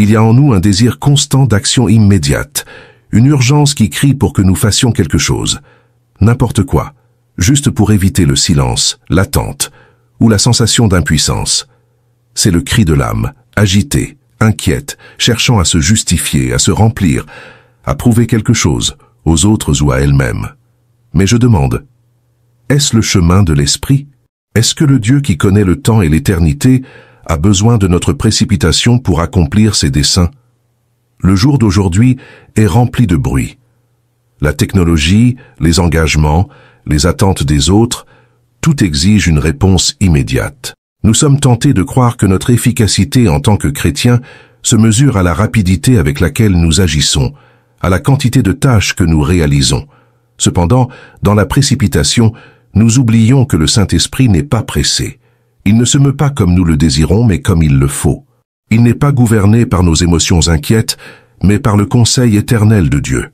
Il y a en nous un désir constant d'action immédiate, une urgence qui crie pour que nous fassions quelque chose. N'importe quoi, juste pour éviter le silence, l'attente ou la sensation d'impuissance. C'est le cri de l'âme, agitée, inquiète, cherchant à se justifier, à se remplir, à prouver quelque chose, aux autres ou à elle-même. Mais je demande, est-ce le chemin de l'esprit? Est-ce que le Dieu qui connaît le temps et l'éternité a besoin de notre précipitation pour accomplir ses desseins? Le jour d'aujourd'hui est rempli de bruit. La technologie, les engagements, les attentes des autres, tout exige une réponse immédiate. Nous sommes tentés de croire que notre efficacité en tant que chrétiens se mesure à la rapidité avec laquelle nous agissons, à la quantité de tâches que nous réalisons. Cependant, dans la précipitation, nous oublions que le Saint-Esprit n'est pas pressé. Il ne se meut pas comme nous le désirons, mais comme il le faut. Il n'est pas gouverné par nos émotions inquiètes, mais par le conseil éternel de Dieu.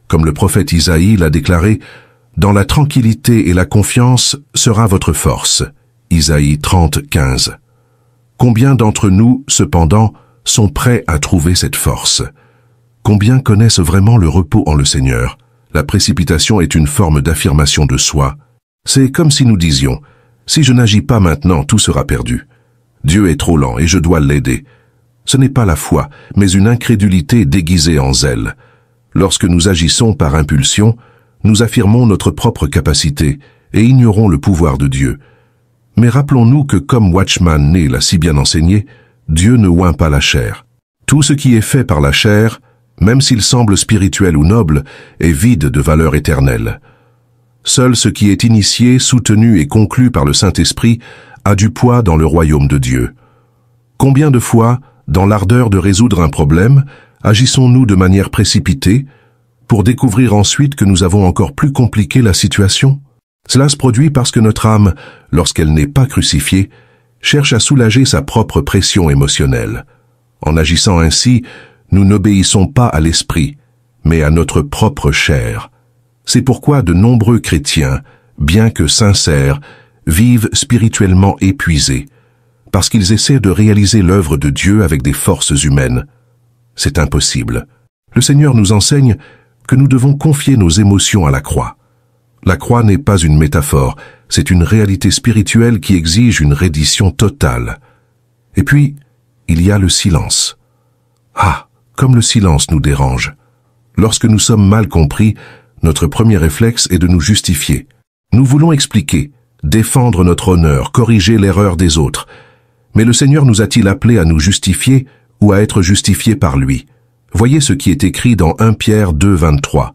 Comme le prophète Isaïe l'a déclaré, « Dans la tranquillité et la confiance sera votre force ». Isaïe 30, 15. Combien d'entre nous, cependant, sont prêts à trouver cette force? Combien connaissent vraiment le repos en le Seigneur? La précipitation est une forme d'affirmation de soi. C'est comme si nous disions, « Si je n'agis pas maintenant, tout sera perdu. Dieu est trop lent et je dois l'aider. » Ce n'est pas la foi, mais une incrédulité déguisée en zèle. Lorsque nous agissons par impulsion, nous affirmons notre propre capacité et ignorons le pouvoir de Dieu. Mais rappelons-nous que comme Watchman Nee l'a si bien enseigné, Dieu ne oint pas la chair. Tout ce qui est fait par la chair, même s'il semble spirituel ou noble, est vide de valeur éternelle. Seul ce qui est initié, soutenu et conclu par le Saint-Esprit a du poids dans le royaume de Dieu. Combien de fois, dans l'ardeur de résoudre un problème, agissons-nous de manière précipitée, pour découvrir ensuite que nous avons encore plus compliqué la situation? Cela se produit parce que notre âme, lorsqu'elle n'est pas crucifiée, cherche à soulager sa propre pression émotionnelle. En agissant ainsi, nous n'obéissons pas à l'esprit, mais à notre propre chair. C'est pourquoi de nombreux chrétiens, bien que sincères, vivent spirituellement épuisés, parce qu'ils essaient de réaliser l'œuvre de Dieu avec des forces humaines. C'est impossible. Le Seigneur nous enseigne que nous devons confier nos émotions à la croix. La croix n'est pas une métaphore, c'est une réalité spirituelle qui exige une reddition totale. Et puis, il y a le silence. Ah, comme le silence nous dérange. Lorsque nous sommes mal compris, notre premier réflexe est de nous justifier. Nous voulons expliquer, défendre notre honneur, corriger l'erreur des autres. Mais le Seigneur nous a-t-il appelés à nous justifier ou à être justifiés par lui? Voyez ce qui est écrit dans 1 Pierre 2, 23.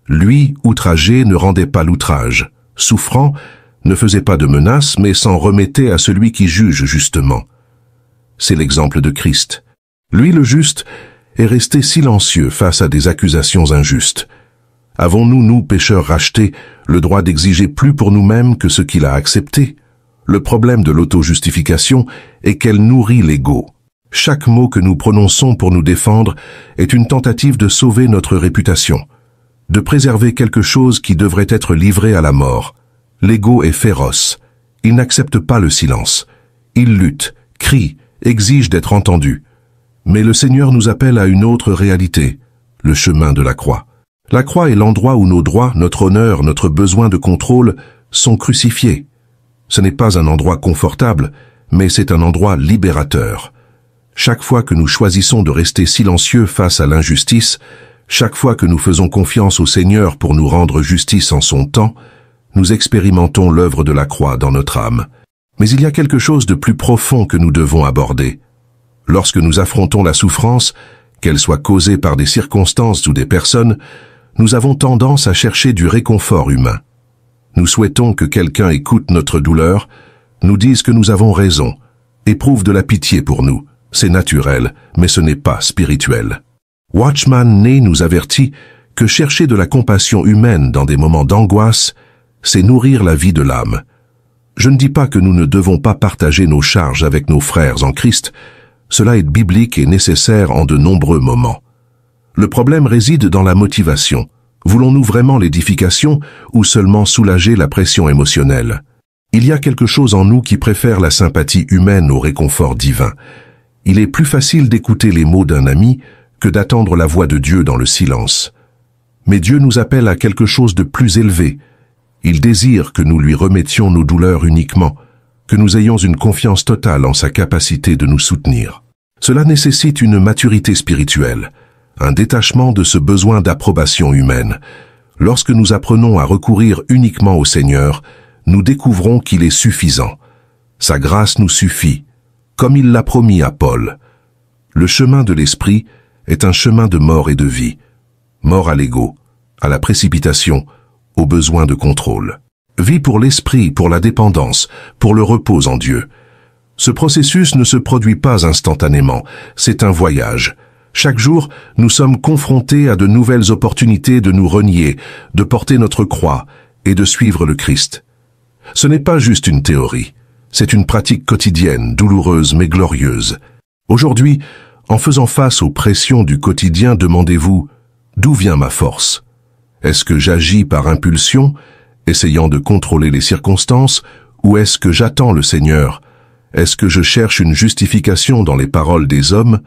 Lui, outragé, ne rendait pas l'outrage. Souffrant, ne faisait pas de menaces, mais s'en remettait à celui qui juge justement. C'est l'exemple de Christ. Lui, le juste, est resté silencieux face à des accusations injustes. Avons-nous, nous, pécheurs rachetés, le droit d'exiger plus pour nous-mêmes que ce qu'il a accepté? Le problème de l'auto-justification est qu'elle nourrit l'ego. Chaque mot que nous prononçons pour nous défendre est une tentative de sauver notre réputation, de préserver quelque chose qui devrait être livré à la mort. L'ego est féroce. Il n'accepte pas le silence. Il lutte, crie, exige d'être entendu. Mais le Seigneur nous appelle à une autre réalité, le chemin de la croix. La croix est l'endroit où nos droits, notre honneur, notre besoin de contrôle sont crucifiés. Ce n'est pas un endroit confortable, mais c'est un endroit libérateur. Chaque fois que nous choisissons de rester silencieux face à l'injustice, chaque fois que nous faisons confiance au Seigneur pour nous rendre justice en son temps, nous expérimentons l'œuvre de la croix dans notre âme. Mais il y a quelque chose de plus profond que nous devons aborder. Lorsque nous affrontons la souffrance, qu'elle soit causée par des circonstances ou des personnes, nous avons tendance à chercher du réconfort humain. Nous souhaitons que quelqu'un écoute notre douleur, nous dise que nous avons raison, éprouve de la pitié pour nous. C'est naturel, mais ce n'est pas spirituel. Watchman Nee nous avertit que chercher de la compassion humaine dans des moments d'angoisse, c'est nourrir la vie de l'âme. Je ne dis pas que nous ne devons pas partager nos charges avec nos frères en Christ. Cela est biblique et nécessaire en de nombreux moments. Le problème réside dans la motivation. Voulons-nous vraiment l'édification ou seulement soulager la pression émotionnelle? Il y a quelque chose en nous qui préfère la sympathie humaine au réconfort divin. Il est plus facile d'écouter les mots d'un ami que d'attendre la voix de Dieu dans le silence. Mais Dieu nous appelle à quelque chose de plus élevé. Il désire que nous lui remettions nos douleurs uniquement, que nous ayons une confiance totale en sa capacité de nous soutenir. Cela nécessite une maturité spirituelle, un détachement de ce besoin d'approbation humaine. Lorsque nous apprenons à recourir uniquement au Seigneur, nous découvrons qu'il est suffisant. Sa grâce nous suffit, comme il l'a promis à Paul. Le chemin de l'esprit est un chemin de mort et de vie. Mort à l'ego, à la précipitation, au besoin de contrôle. Vie pour l'esprit, pour la dépendance, pour le repos en Dieu. Ce processus ne se produit pas instantanément, c'est un voyage. Chaque jour, nous sommes confrontés à de nouvelles opportunités de nous renier, de porter notre croix et de suivre le Christ. Ce n'est pas juste une théorie, c'est une pratique quotidienne, douloureuse mais glorieuse. Aujourd'hui, en faisant face aux pressions du quotidien, demandez-vous « D'où vient ma force ?» Est-ce que j'agis par impulsion, essayant de contrôler les circonstances, ou est-ce que j'attends le Seigneur? Est-ce que je cherche une justification dans les paroles des hommes,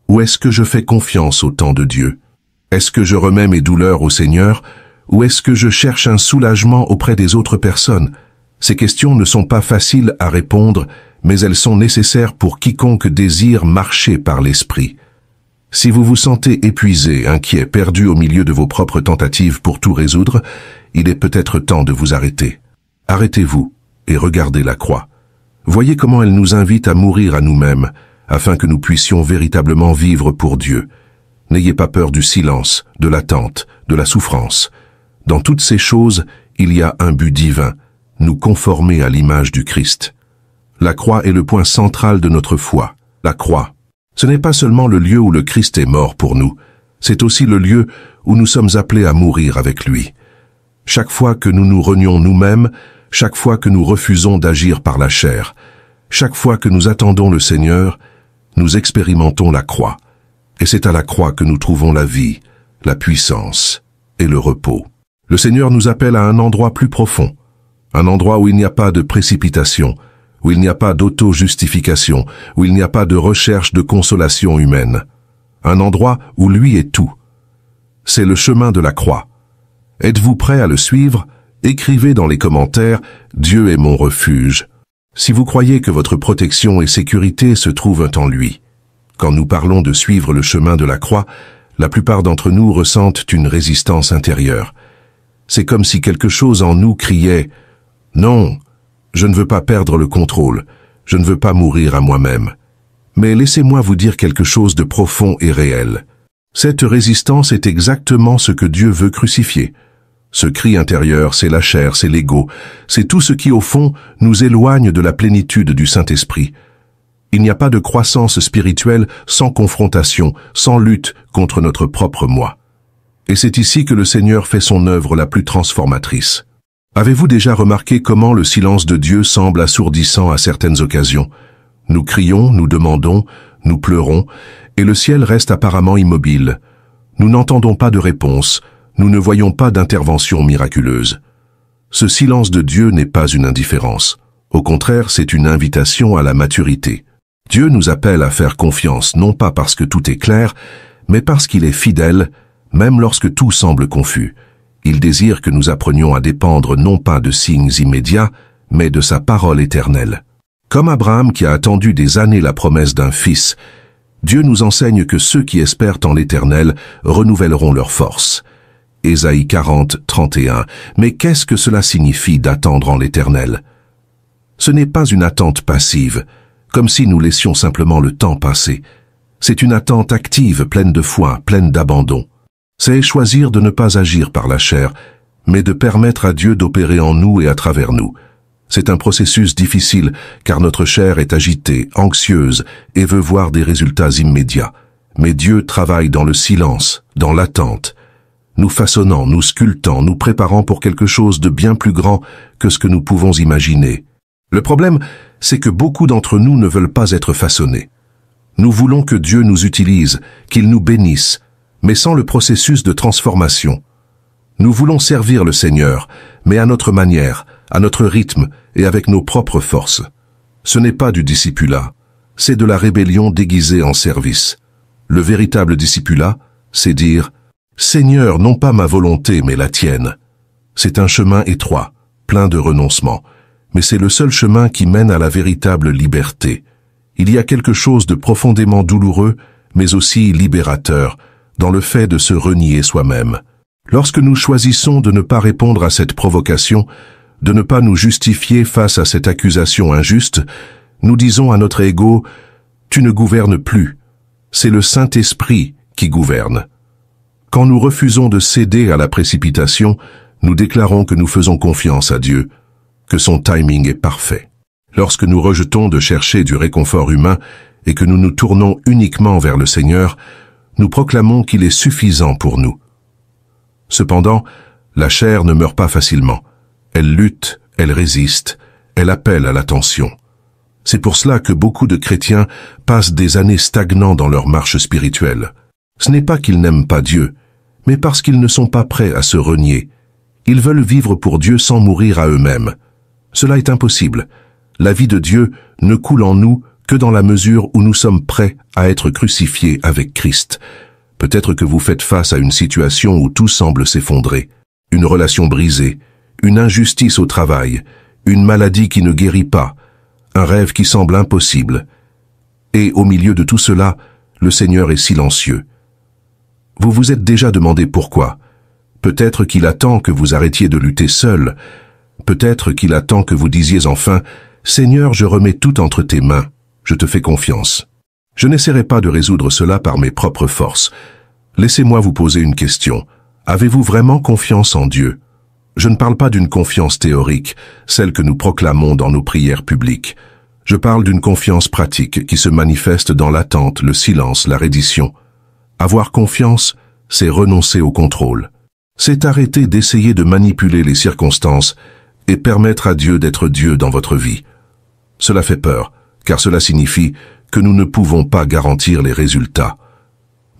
ou est-ce que je fais confiance au temps de Dieu? Est-ce que je remets mes douleurs au Seigneur, ou est-ce que je cherche un soulagement auprès des autres personnes? Ces questions ne sont pas faciles à répondre, mais elles sont nécessaires pour quiconque désire marcher par l'esprit. Si vous vous sentez épuisé, inquiet, perdu au milieu de vos propres tentatives pour tout résoudre, il est peut-être temps de vous arrêter. Arrêtez-vous et regardez la croix. Voyez comment elle nous invite à mourir à nous-mêmes, afin que nous puissions véritablement vivre pour Dieu. N'ayez pas peur du silence, de l'attente, de la souffrance. Dans toutes ces choses, il y a un but divin, nous conformer à l'image du Christ. La croix est le point central de notre foi. La croix. Ce n'est pas seulement le lieu où le Christ est mort pour nous, c'est aussi le lieu où nous sommes appelés à mourir avec lui. Chaque fois que nous nous renions nous-mêmes, chaque fois que nous refusons d'agir par la chair, chaque fois que nous attendons le Seigneur, nous expérimentons la croix. Et c'est à la croix que nous trouvons la vie, la puissance et le repos. Le Seigneur nous appelle à un endroit plus profond, un endroit où il n'y a pas de précipitation, où il n'y a pas d'auto-justification, où il n'y a pas de recherche de consolation humaine. Un endroit où lui est tout. C'est le chemin de la croix. Êtes-vous prêt à le suivre? Écrivez dans les commentaires « Dieu est mon refuge ». Si vous croyez que votre protection et sécurité se trouvent en lui. Quand nous parlons de suivre le chemin de la croix, la plupart d'entre nous ressentent une résistance intérieure. C'est comme si quelque chose en nous criait « Non, je ne veux pas perdre le contrôle, je ne veux pas mourir à moi-même. » Mais laissez-moi vous dire quelque chose de profond et réel. Cette résistance est exactement ce que Dieu veut crucifier. Ce cri intérieur, c'est la chair, c'est l'ego, c'est tout ce qui, au fond, nous éloigne de la plénitude du Saint-Esprit. Il n'y a pas de croissance spirituelle sans confrontation, sans lutte contre notre propre moi. Et c'est ici que le Seigneur fait son œuvre la plus transformatrice. Avez-vous déjà remarqué comment le silence de Dieu semble assourdissant à certaines occasions? Nous crions, nous demandons, nous pleurons, et le ciel reste apparemment immobile. Nous n'entendons pas de réponse, nous ne voyons pas d'intervention miraculeuse. Ce silence de Dieu n'est pas une indifférence. Au contraire, c'est une invitation à la maturité. Dieu nous appelle à faire confiance, non pas parce que tout est clair, mais parce qu'il est fidèle, même lorsque tout semble confus. Il désire que nous apprenions à dépendre non pas de signes immédiats, mais de sa parole éternelle. Comme Abraham qui a attendu des années la promesse d'un fils, Dieu nous enseigne que ceux qui espèrent en l'Éternel renouvelleront leurs forces. Ésaïe 40, 31. Mais qu'est-ce que cela signifie d'attendre en l'Éternel? Ce n'est pas une attente passive, comme si nous laissions simplement le temps passer. C'est une attente active, pleine de foi, pleine d'abandon. C'est choisir de ne pas agir par la chair, mais de permettre à Dieu d'opérer en nous et à travers nous. C'est un processus difficile, car notre chair est agitée, anxieuse, et veut voir des résultats immédiats. Mais Dieu travaille dans le silence, dans l'attente, nous façonnant, nous sculptant, nous préparant pour quelque chose de bien plus grand que ce que nous pouvons imaginer. Le problème, c'est que beaucoup d'entre nous ne veulent pas être façonnés. Nous voulons que Dieu nous utilise, qu'il nous bénisse, mais sans le processus de transformation. Nous voulons servir le Seigneur, mais à notre manière, à notre rythme et avec nos propres forces. Ce n'est pas du discipulat. c'est de la rébellion déguisée en service. Le véritable discipulat, c'est dire « Seigneur, non pas ma volonté, mais la tienne ». C'est un chemin étroit, plein de renoncements, mais c'est le seul chemin qui mène à la véritable liberté. Il y a quelque chose de profondément douloureux, mais aussi libérateur, dans le fait de se renier soi-même. Lorsque nous choisissons de ne pas répondre à cette provocation, de ne pas nous justifier face à cette accusation injuste, nous disons à notre ego « Tu ne gouvernes plus ». C'est le Saint-Esprit qui gouverne. Quand nous refusons de céder à la précipitation, nous déclarons que nous faisons confiance à Dieu, que son timing est parfait. Lorsque nous rejetons de chercher du réconfort humain et que nous nous tournons uniquement vers le Seigneur, nous proclamons qu'il est suffisant pour nous. Cependant, la chair ne meurt pas facilement. Elle lutte, elle résiste, elle appelle à l'attention. C'est pour cela que beaucoup de chrétiens passent des années stagnants dans leur marche spirituelle. Ce n'est pas qu'ils n'aiment pas Dieu, mais parce qu'ils ne sont pas prêts à se renier. Ils veulent vivre pour Dieu sans mourir à eux-mêmes. Cela est impossible. La vie de Dieu ne coule en nous que dans la mesure où nous sommes prêts à être crucifiés avec Christ. Peut-être que vous faites face à une situation où tout semble s'effondrer. Une relation brisée, une injustice au travail, une maladie qui ne guérit pas, un rêve qui semble impossible. Et au milieu de tout cela, le Seigneur est silencieux. Vous vous êtes déjà demandé pourquoi. Peut-être qu'il attend que vous arrêtiez de lutter seul. Peut-être qu'il attend que vous disiez enfin « Seigneur, je remets tout entre tes mains, je te fais confiance ». Je n'essaierai pas de résoudre cela par mes propres forces. Laissez-moi vous poser une question. Avez-vous vraiment confiance en Dieu? Je ne parle pas d'une confiance théorique, celle que nous proclamons dans nos prières publiques. Je parle d'une confiance pratique qui se manifeste dans l'attente, le silence, la reddition. Avoir confiance, c'est renoncer au contrôle. C'est arrêter d'essayer de manipuler les circonstances et permettre à Dieu d'être Dieu dans votre vie. Cela fait peur, car cela signifie que nous ne pouvons pas garantir les résultats.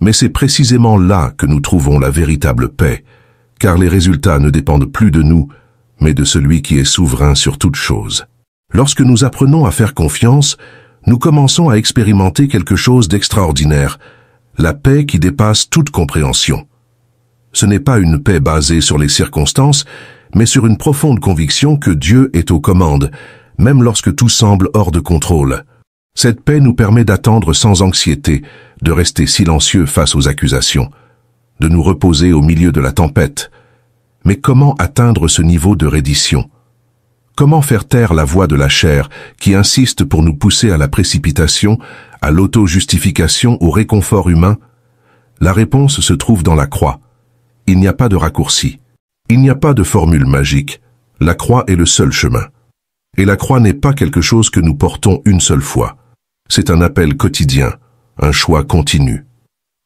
Mais c'est précisément là que nous trouvons la véritable paix, car les résultats ne dépendent plus de nous, mais de celui qui est souverain sur toute chose. Lorsque nous apprenons à faire confiance, nous commençons à expérimenter quelque chose d'extraordinaire, la paix qui dépasse toute compréhension. Ce n'est pas une paix basée sur les circonstances, mais sur une profonde conviction que Dieu est aux commandes, même lorsque tout semble hors de contrôle. Cette paix nous permet d'attendre sans anxiété, de rester silencieux face aux accusations, de nous reposer au milieu de la tempête. Mais comment atteindre ce niveau de reddition? Comment faire taire la voix de la chair qui insiste pour nous pousser à la précipitation, à l'auto-justification, au réconfort humain? La réponse se trouve dans la croix. Il n'y a pas de raccourci. Il n'y a pas de formule magique. La croix est le seul chemin. Et la croix n'est pas quelque chose que nous portons une seule fois. C'est un appel quotidien, un choix continu.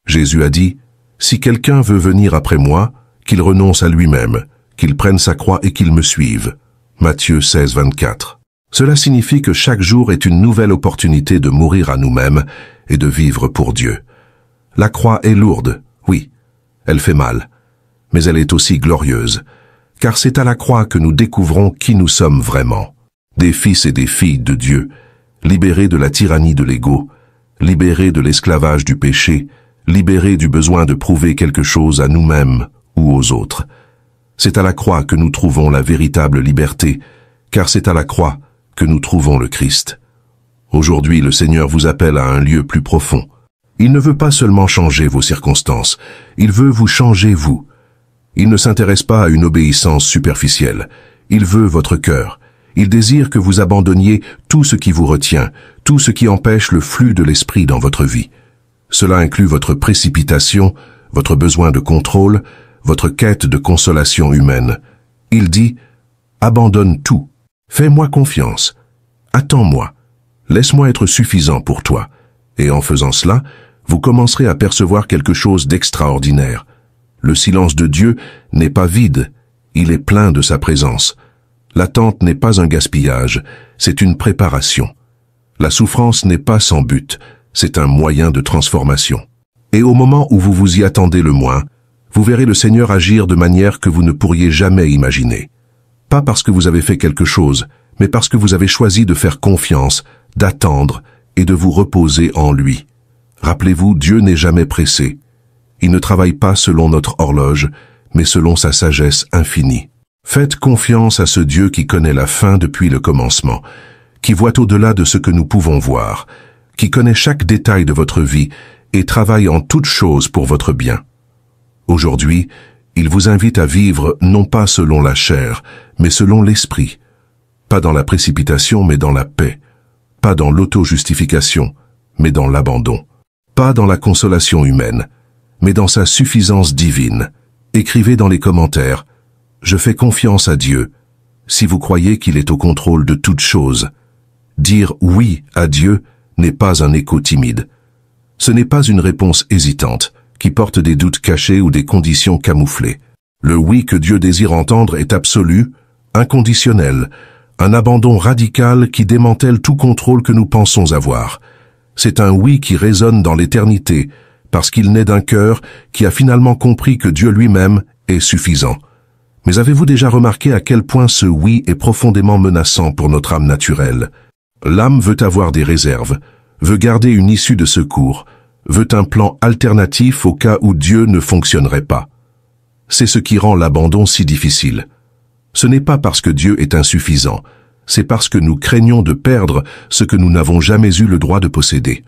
Jésus a dit « Si quelqu'un veut venir après moi, qu'il renonce à lui-même, qu'il prenne sa croix et qu'il me suive. » Matthieu 16, 24. Cela signifie que chaque jour est une nouvelle opportunité de mourir à nous-mêmes et de vivre pour Dieu. La croix est lourde, oui, elle fait mal, mais elle est aussi glorieuse, car c'est à la croix que nous découvrons qui nous sommes vraiment. Des fils et des filles de Dieu, libérés de la tyrannie de l'ego, libérés de l'esclavage du péché, libérés du besoin de prouver quelque chose à nous-mêmes ou aux autres. C'est à la croix que nous trouvons la véritable liberté, car c'est à la croix que nous trouvons le Christ. Aujourd'hui, le Seigneur vous appelle à un lieu plus profond. Il ne veut pas seulement changer vos circonstances, il veut vous changer vous. Il ne s'intéresse pas à une obéissance superficielle, il veut votre cœur. Il désire que vous abandonniez tout ce qui vous retient, tout ce qui empêche le flux de l'esprit dans votre vie. Cela inclut votre précipitation, votre besoin de contrôle, votre quête de consolation humaine. Il dit « Abandonne tout, fais-moi confiance, attends-moi, laisse-moi être suffisant pour toi. » Et en faisant cela, vous commencerez à percevoir quelque chose d'extraordinaire. Le silence de Dieu n'est pas vide, il est plein de sa présence. L'attente n'est pas un gaspillage, c'est une préparation. La souffrance n'est pas sans but, c'est un moyen de transformation. Et au moment où vous vous y attendez le moins, vous verrez le Seigneur agir de manière que vous ne pourriez jamais imaginer. Pas parce que vous avez fait quelque chose, mais parce que vous avez choisi de faire confiance, d'attendre et de vous reposer en lui. Rappelez-vous, Dieu n'est jamais pressé. Il ne travaille pas selon notre horloge, mais selon sa sagesse infinie. Faites confiance à ce Dieu qui connaît la fin depuis le commencement, qui voit au-delà de ce que nous pouvons voir, qui connaît chaque détail de votre vie et travaille en toutes choses pour votre bien. Aujourd'hui, il vous invite à vivre non pas selon la chair, mais selon l'esprit. Pas dans la précipitation, mais dans la paix. Pas dans l'auto-justification, mais dans l'abandon. Pas dans la consolation humaine, mais dans sa suffisance divine. Écrivez dans les commentaires « Je fais confiance à Dieu » si vous croyez qu'il est au contrôle de toutes choses. Dire « oui » à Dieu n'est pas un écho timide. Ce n'est pas une réponse hésitante, qui porte des doutes cachés ou des conditions camouflées. Le oui que Dieu désire entendre est absolu, inconditionnel, un abandon radical qui démantèle tout contrôle que nous pensons avoir. C'est un oui qui résonne dans l'éternité, parce qu'il naît d'un cœur qui a finalement compris que Dieu lui-même est suffisant. Mais avez-vous déjà remarqué à quel point ce oui est profondément menaçant pour notre âme naturelle? L'âme veut avoir des réserves, veut garder une issue de secours, veut un plan alternatif au cas où Dieu ne fonctionnerait pas. C'est ce qui rend l'abandon si difficile. Ce n'est pas parce que Dieu est insuffisant, c'est parce que nous craignons de perdre ce que nous n'avons jamais eu le droit de posséder,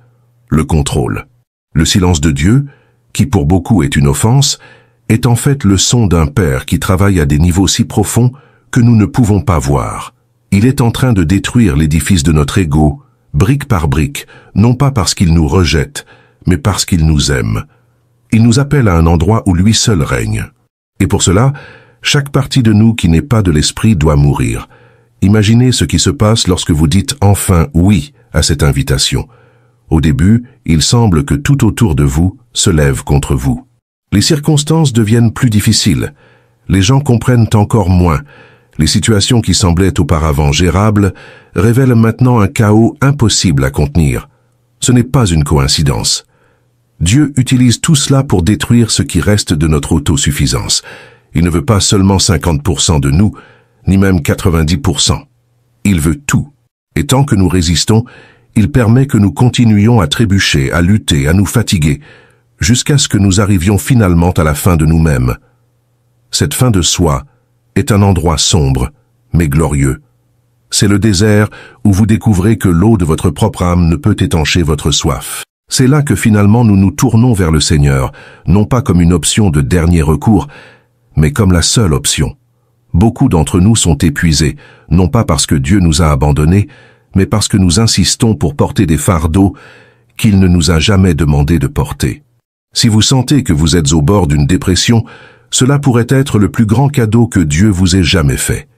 le contrôle. Le silence de Dieu, qui pour beaucoup est une offense, est en fait le son d'un Père qui travaille à des niveaux si profonds que nous ne pouvons pas voir. Il est en train de détruire l'édifice de notre ego, brique par brique, non pas parce qu'il nous rejette, mais parce qu'il nous aime. Il nous appelle à un endroit où lui seul règne. Et pour cela, chaque partie de nous qui n'est pas de l'esprit doit mourir. Imaginez ce qui se passe lorsque vous dites enfin oui à cette invitation. Au début, il semble que tout autour de vous se lève contre vous. Les circonstances deviennent plus difficiles. Les gens comprennent encore moins. Les situations qui semblaient auparavant gérables révèlent maintenant un chaos impossible à contenir. Ce n'est pas une coïncidence. Dieu utilise tout cela pour détruire ce qui reste de notre autosuffisance. Il ne veut pas seulement 50% de nous, ni même 90%. Il veut tout. Et tant que nous résistons, il permet que nous continuions à trébucher, à lutter, à nous fatiguer, jusqu'à ce que nous arrivions finalement à la fin de nous-mêmes. Cette fin de soi est un endroit sombre, mais glorieux. C'est le désert où vous découvrez que l'eau de votre propre âme ne peut étancher votre soif. C'est là que finalement nous nous tournons vers le Seigneur, non pas comme une option de dernier recours, mais comme la seule option. Beaucoup d'entre nous sont épuisés, non pas parce que Dieu nous a abandonnés, mais parce que nous insistons pour porter des fardeaux qu'il ne nous a jamais demandé de porter. Si vous sentez que vous êtes au bord d'une dépression, cela pourrait être le plus grand cadeau que Dieu vous ait jamais fait.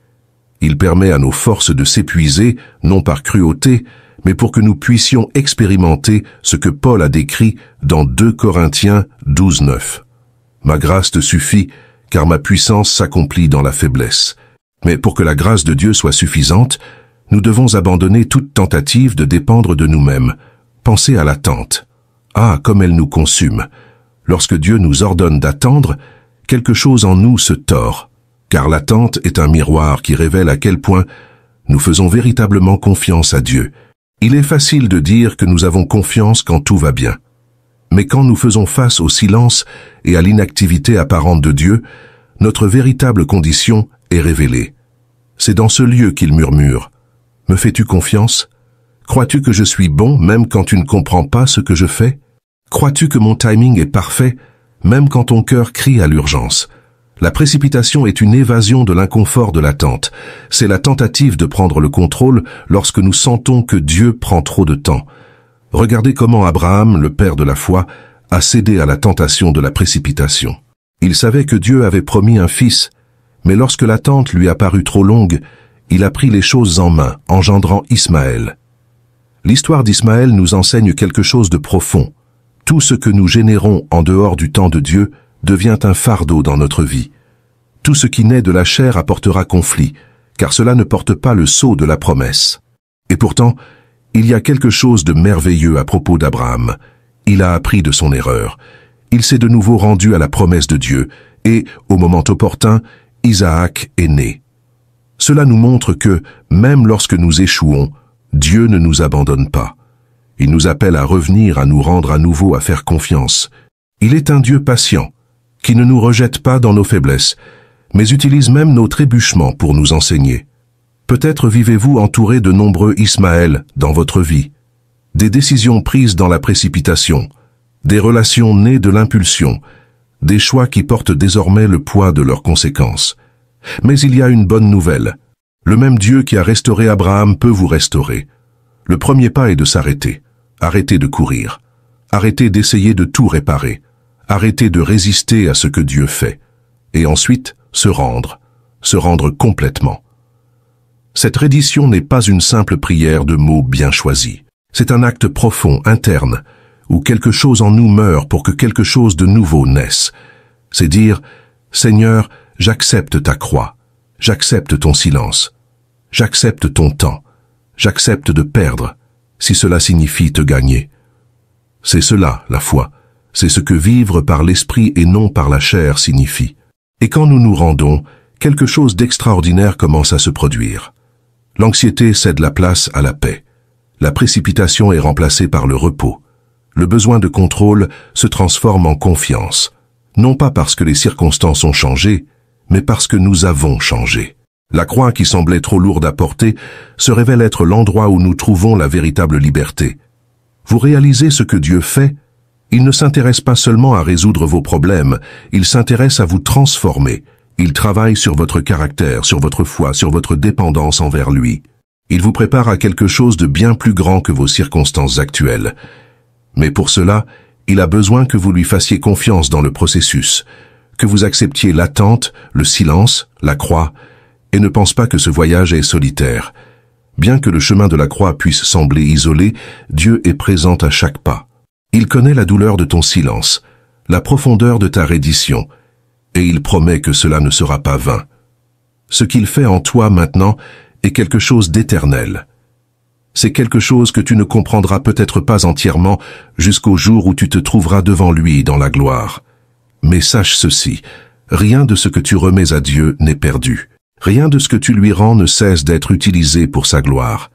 Il permet à nos forces de s'épuiser, non par cruauté, mais pour que nous puissions expérimenter ce que Paul a décrit dans 2 Corinthiens 12:9. « Ma grâce te suffit, car ma puissance s'accomplit dans la faiblesse. » Mais pour que la grâce de Dieu soit suffisante, nous devons abandonner toute tentative de dépendre de nous-mêmes. Pensez à l'attente. Ah, comme elle nous consume. Lorsque Dieu nous ordonne d'attendre, quelque chose en nous se tord, car l'attente est un miroir qui révèle à quel point nous faisons véritablement confiance à Dieu. Il est facile de dire que nous avons confiance quand tout va bien. Mais quand nous faisons face au silence et à l'inactivité apparente de Dieu, notre véritable condition est révélée. C'est dans ce lieu qu'il murmure. « Me fais-tu confiance? Crois-tu que je suis bon même quand tu ne comprends pas ce que je fais? Crois-tu que mon timing est parfait même quand ton cœur crie à l'urgence? » La précipitation est une évasion de l'inconfort de l'attente. C'est la tentative de prendre le contrôle lorsque nous sentons que Dieu prend trop de temps. Regardez comment Abraham, le père de la foi, a cédé à la tentation de la précipitation. Il savait que Dieu avait promis un fils, mais lorsque l'attente lui a paru trop longue, il a pris les choses en main, engendrant Ismaël. L'histoire d'Ismaël nous enseigne quelque chose de profond. Tout ce que nous générons en dehors du temps de Dieu devient un fardeau dans notre vie. Tout ce qui naît de la chair apportera conflit, car cela ne porte pas le sceau de la promesse. Et pourtant, il y a quelque chose de merveilleux à propos d'Abraham. Il a appris de son erreur. Il s'est de nouveau rendu à la promesse de Dieu, et, au moment opportun, Isaac est né. Cela nous montre que, même lorsque nous échouons, Dieu ne nous abandonne pas. Il nous appelle à revenir, à nous rendre à nouveau, à faire confiance. Il est un Dieu patient, qui ne nous rejette pas dans nos faiblesses, mais utilise même nos trébuchements pour nous enseigner. Peut-être vivez-vous entouré de nombreux Ismaël dans votre vie. Des décisions prises dans la précipitation, des relations nées de l'impulsion, des choix qui portent désormais le poids de leurs conséquences. Mais il y a une bonne nouvelle. Le même Dieu qui a restauré Abraham peut vous restaurer. Le premier pas est de s'arrêter. Arrêtez de courir. Arrêtez d'essayer de tout réparer. Arrêtez de résister à ce que Dieu fait. Et ensuite, se rendre complètement. Cette reddition n'est pas une simple prière de mots bien choisis. C'est un acte profond, interne, où quelque chose en nous meurt pour que quelque chose de nouveau naisse. C'est dire, Seigneur, j'accepte ta croix, j'accepte ton silence, j'accepte ton temps, j'accepte de perdre, si cela signifie te gagner. C'est cela, la foi. C'est ce que vivre par l'esprit et non par la chair signifie. Et quand nous nous rendons, quelque chose d'extraordinaire commence à se produire. L'anxiété cède la place à la paix. La précipitation est remplacée par le repos. Le besoin de contrôle se transforme en confiance, non pas parce que les circonstances ont changé, mais parce que nous avons changé. La croix qui semblait trop lourde à porter se révèle être l'endroit où nous trouvons la véritable liberté. Vous réalisez ce que Dieu fait? Il ne s'intéresse pas seulement à résoudre vos problèmes, il s'intéresse à vous transformer. Il travaille sur votre caractère, sur votre foi, sur votre dépendance envers lui. Il vous prépare à quelque chose de bien plus grand que vos circonstances actuelles. Mais pour cela, il a besoin que vous lui fassiez confiance dans le processus, que vous acceptiez l'attente, le silence, la croix, et ne pense pas que ce voyage est solitaire. Bien que le chemin de la croix puisse sembler isolé, Dieu est présent à chaque pas. Il connaît la douleur de ton silence, la profondeur de ta reddition, et il promet que cela ne sera pas vain. Ce qu'il fait en toi maintenant est quelque chose d'éternel. C'est quelque chose que tu ne comprendras peut-être pas entièrement jusqu'au jour où tu te trouveras devant lui dans la gloire. Mais sache ceci, rien de ce que tu remets à Dieu n'est perdu. Rien de ce que tu lui rends ne cesse d'être utilisé pour sa gloire.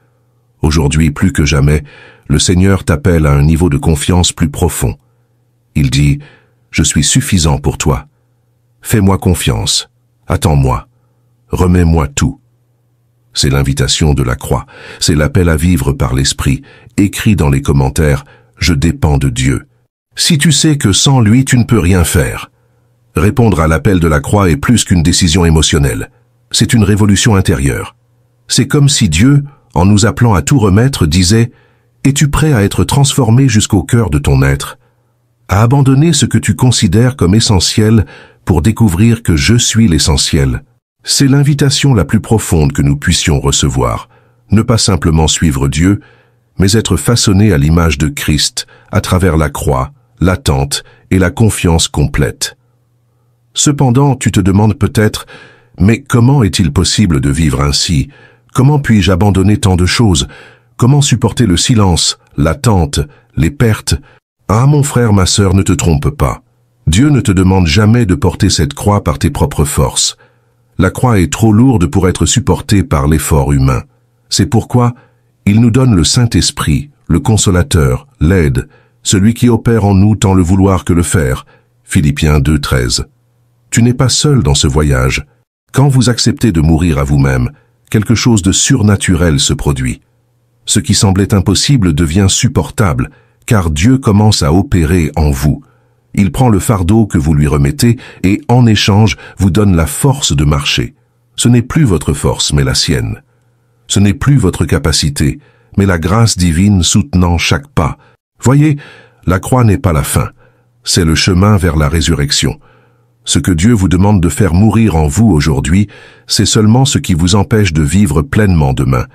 Aujourd'hui, plus que jamais, le Seigneur t'appelle à un niveau de confiance plus profond. Il dit, « Je suis suffisant pour toi. Fais-moi confiance. Attends-moi. Remets-moi tout. » C'est l'invitation de la croix. C'est l'appel à vivre par l'Esprit. Écrit dans les commentaires, « Je dépends de Dieu. » Si tu sais que sans lui, tu ne peux rien faire. Répondre à l'appel de la croix est plus qu'une décision émotionnelle. C'est une révolution intérieure. C'est comme si Dieu, en nous appelant à tout remettre, disait « Es-tu prêt à être transformé jusqu'au cœur de ton être, à abandonner ce que tu considères comme essentiel pour découvrir que je suis l'essentiel ?» C'est l'invitation la plus profonde que nous puissions recevoir. Ne pas simplement suivre Dieu, mais être façonné à l'image de Christ à travers la croix, l'attente et la confiance complète. Cependant, tu te demandes peut-être « Mais comment est-il possible de vivre ainsi? Comment puis-je abandonner tant de choses? Comment supporter le silence, l'attente, les pertes ?» Ah, mon frère, ma sœur, ne te trompe pas. Dieu ne te demande jamais de porter cette croix par tes propres forces. La croix est trop lourde pour être supportée par l'effort humain. C'est pourquoi il nous donne le Saint-Esprit, le Consolateur, l'aide, celui qui opère en nous tant le vouloir que le faire. Philippiens 2:13. Tu n'es pas seul dans ce voyage. Quand vous acceptez de mourir à vous-même, quelque chose de surnaturel se produit. Ce qui semblait impossible devient supportable, car Dieu commence à opérer en vous. Il prend le fardeau que vous lui remettez et, en échange, vous donne la force de marcher. Ce n'est plus votre force, mais la sienne. Ce n'est plus votre capacité, mais la grâce divine soutenant chaque pas. Voyez, la croix n'est pas la fin. C'est le chemin vers la résurrection. Ce que Dieu vous demande de faire mourir en vous aujourd'hui, c'est seulement ce qui vous empêche de vivre pleinement demain.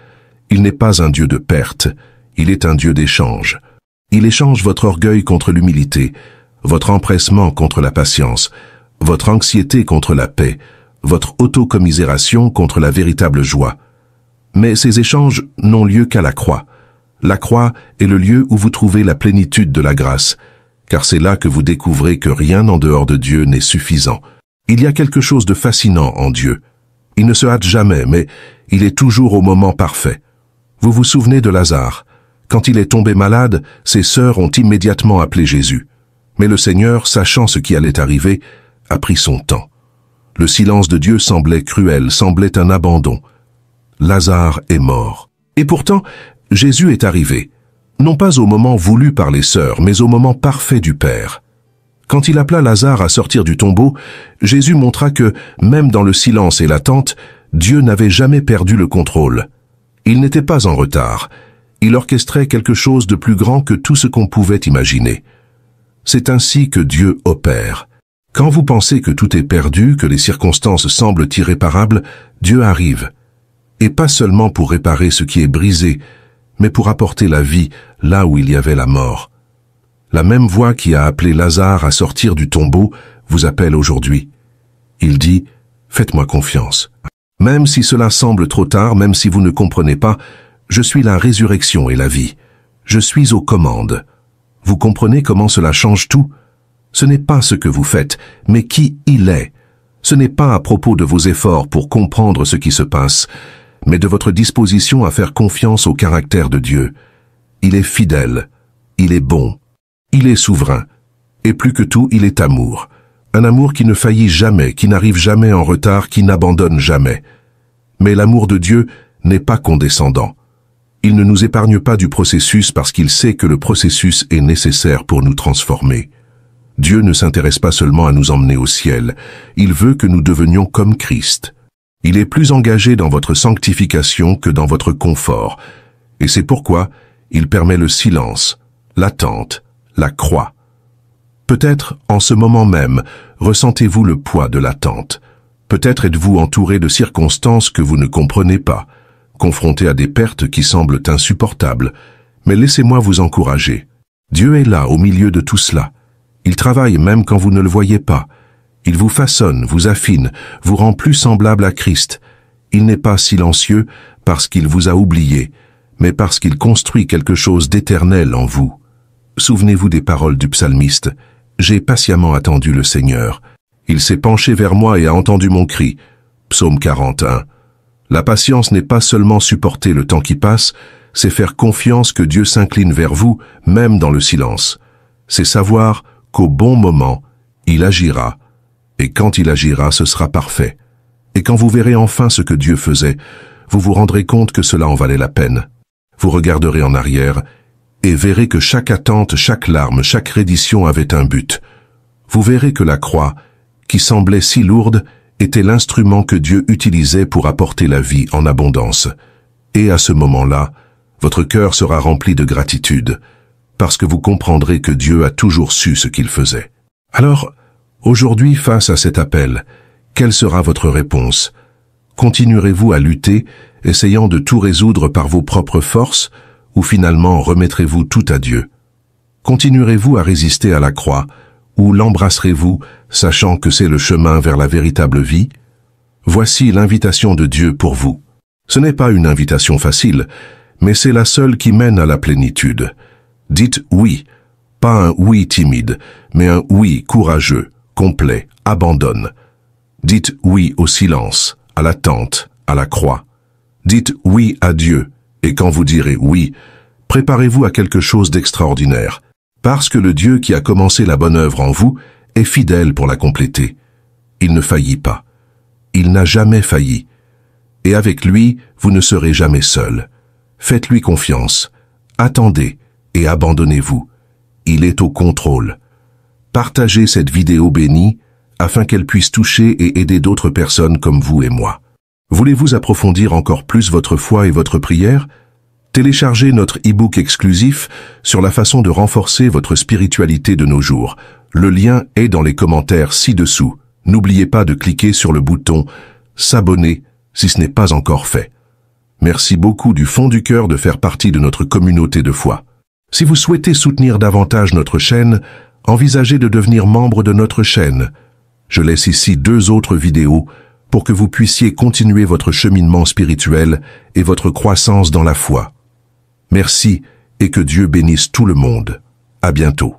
Il n'est pas un Dieu de perte, il est un Dieu d'échange. Il échange votre orgueil contre l'humilité, votre empressement contre la patience, votre anxiété contre la paix, votre autocommisération contre la véritable joie. Mais ces échanges n'ont lieu qu'à la croix. La croix est le lieu où vous trouvez la plénitude de la grâce, car c'est là que vous découvrez que rien en dehors de Dieu n'est suffisant. Il y a quelque chose de fascinant en Dieu. Il ne se hâte jamais, mais il est toujours au moment parfait. Vous vous souvenez de Lazare. Quand il est tombé malade, ses sœurs ont immédiatement appelé Jésus. Mais le Seigneur, sachant ce qui allait arriver, a pris son temps. Le silence de Dieu semblait cruel, semblait un abandon. Lazare est mort. Et pourtant, Jésus est arrivé. Non pas au moment voulu par les sœurs, mais au moment parfait du Père. Quand il appela Lazare à sortir du tombeau, Jésus montra que, même dans le silence et l'attente, Dieu n'avait jamais perdu le contrôle. Il n'était pas en retard. Il orchestrait quelque chose de plus grand que tout ce qu'on pouvait imaginer. C'est ainsi que Dieu opère. Quand vous pensez que tout est perdu, que les circonstances semblent irréparables, Dieu arrive. Et pas seulement pour réparer ce qui est brisé, mais pour apporter la vie là où il y avait la mort. La même voix qui a appelé Lazare à sortir du tombeau vous appelle aujourd'hui. Il dit « Faites-moi confiance. Même si cela semble trop tard, même si vous ne comprenez pas, je suis la résurrection et la vie. Je suis aux commandes. » Vous comprenez comment cela change tout? Ce n'est pas ce que vous faites, mais qui il est. Ce n'est pas à propos de vos efforts pour comprendre ce qui se passe, mais de votre disposition à faire confiance au caractère de Dieu. Il est fidèle, il est bon, il est souverain, et plus que tout, il est amour. Un amour qui ne faillit jamais, qui n'arrive jamais en retard, qui n'abandonne jamais. Mais l'amour de Dieu n'est pas condescendant. Il ne nous épargne pas du processus parce qu'il sait que le processus est nécessaire pour nous transformer. Dieu ne s'intéresse pas seulement à nous emmener au ciel, il veut que nous devenions comme Christ. Il est plus engagé dans votre sanctification que dans votre confort, et c'est pourquoi il permet le silence, l'attente, la croix. Peut-être, en ce moment même, ressentez-vous le poids de l'attente. Peut-être êtes-vous entouré de circonstances que vous ne comprenez pas, confronté à des pertes qui semblent insupportables, mais laissez-moi vous encourager. Dieu est là au milieu de tout cela. Il travaille même quand vous ne le voyez pas. Il vous façonne, vous affine, vous rend plus semblable à Christ. Il n'est pas silencieux parce qu'il vous a oublié, mais parce qu'il construit quelque chose d'éternel en vous. Souvenez-vous des paroles du psalmiste. « J'ai patiemment attendu le Seigneur. Il s'est penché vers moi et a entendu mon cri. » Psaume 41. La patience n'est pas seulement supporter le temps qui passe, c'est faire confiance que Dieu s'incline vers vous, même dans le silence. C'est savoir qu'au bon moment, il agira, et quand il agira, ce sera parfait. Et quand vous verrez enfin ce que Dieu faisait, vous vous rendrez compte que cela en valait la peine. Vous regarderez en arrière et verrez que chaque attente, chaque larme, chaque reddition avait un but. Vous verrez que la croix, qui semblait si lourde, était l'instrument que Dieu utilisait pour apporter la vie en abondance. Et à ce moment-là, votre cœur sera rempli de gratitude, parce que vous comprendrez que Dieu a toujours su ce qu'il faisait. Alors, aujourd'hui, face à cet appel, quelle sera votre réponse? Continuerez-vous à lutter, essayant de tout résoudre par vos propres forces, ou finalement remettrez-vous tout à Dieu? Continuerez-vous à résister à la croix, ou l'embrasserez-vous, sachant que c'est le chemin vers la véritable vie? Voici l'invitation de Dieu pour vous. Ce n'est pas une invitation facile, mais c'est la seule qui mène à la plénitude. Dites oui, pas un oui timide, mais un oui courageux, complet, abandonne. Dites oui au silence, à l'attente, à la croix. Dites oui à Dieu, et quand vous direz oui, préparez-vous à quelque chose d'extraordinaire, parce que le Dieu qui a commencé la bonne œuvre en vous est fidèle pour la compléter. Il ne faillit pas. Il n'a jamais failli. Et avec lui, vous ne serez jamais seul. Faites-lui confiance. Attendez et abandonnez-vous. Il est au contrôle. Partagez cette vidéo bénie afin qu'elle puisse toucher et aider d'autres personnes comme vous et moi. Voulez-vous approfondir encore plus votre foi et votre prière? Téléchargez notre e-book exclusif sur la façon de renforcer votre spiritualité de nos jours. Le lien est dans les commentaires ci-dessous. N'oubliez pas de cliquer sur le bouton « S'abonner » si ce n'est pas encore fait. Merci beaucoup du fond du cœur de faire partie de notre communauté de foi. Si vous souhaitez soutenir davantage notre chaîne, envisagez de devenir membre de notre chaîne. Je laisse ici 2 autres vidéos pour que vous puissiez continuer votre cheminement spirituel et votre croissance dans la foi. Merci et que Dieu bénisse tout le monde. À bientôt.